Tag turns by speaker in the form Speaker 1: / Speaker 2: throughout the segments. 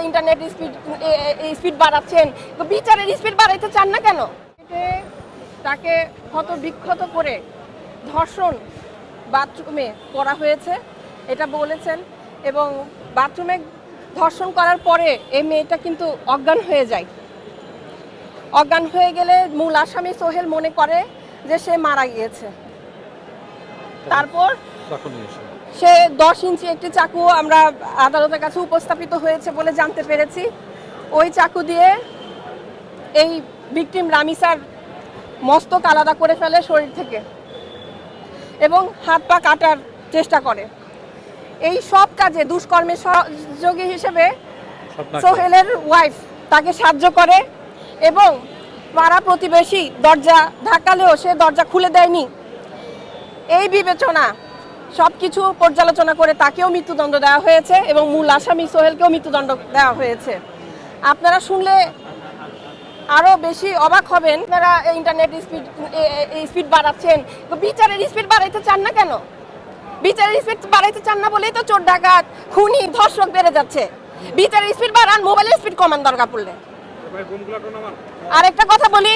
Speaker 1: Internet speed বাড়াচ্ছেন, তো বিচারের speed বাড়াইতে চান না কেন? তাকে ক্ষত বিক্ষত করে ধর্ষণ বাথরুমে করা হয়েছে এটা বলেছেন, এবং বাথরুমে ধর্ষণ করার পরে এই মেয়েটা কিন্তু অজ্ঞান হয়ে যায়। অজ্ঞান হয়ে গেলে মূল আসামি সোহেল মনে করে যে সে মারা গিয়েছে। তারপর সে 10 ইঞ্চি একটি চাকু আমরা আদালতের কাছে উপস্থাপিত হয়েছে বলে জানতে পেরেছি। ওই চাকু দিয়ে এই ভিকটিম রামিসার মস্তক আলাদা করে ফেলে শরীর থেকে এবং হাত পা কাটার চেষ্টা করে। এই সব কাজে দুষ্কর্মের সহযোগী হিসেবে সোহেলের ওয়াইফ তাকে সাহায্য করে এবং পাড়া প্রতিবেশী দরজা ধাক্কালেও সে দরজা খুলে দেয়নি। এই বিবেচনা সব কিছু পর্যালোচনা করে তাকেও মৃত্যুদণ্ড দেওয়া হয়েছে এবং মূল আসামি সোহেলকেও মৃত্যুদণ্ড দেওয়া হয়েছে। আপনারা শুনলে আরও বেশি অবাক হবেন। আপনারা ইন্টারনেট স্পিড বাড়াচ্ছেন, তো বিচারের স্পিড বাড়াইতে চান না কেন? বিচারের স্পিড বাড়াইতে চান না বলেই তো চোর ডাকাত খুনি ধর্ষক বেড়ে যাচ্ছে। বিচারের স্পিড বাড়ান, মোবাইলের স্পিড কমান দরকার পড়লে। আরেকটা কথা বলি,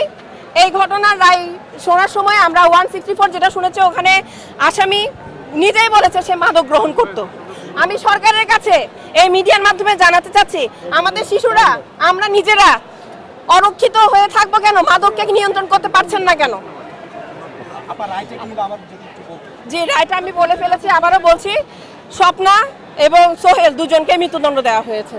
Speaker 1: এই ঘটনার রায় শোনার সময় আমরা 164 যেটা শুনেছি ওখানে আসামি নিজেই বলেছে সে মাদক গ্রহণ করত। আমি সরকারের কাছে এই মিডিয়ার মাধ্যমে জানাতে চাচ্ছি, আমাদের শিশুরা আমরা নিজেরা অরক্ষিত হয়ে থাকবো কেন? মাদককে নিয়ন্ত্রণ করতে পারছেন না কেন? যে রায়টা আমি বলে ফেলেছি, আবারও বলছি, স্বপ্না এবং সোহেল দুজনকে মৃত্যুদণ্ড দেওয়া হয়েছে।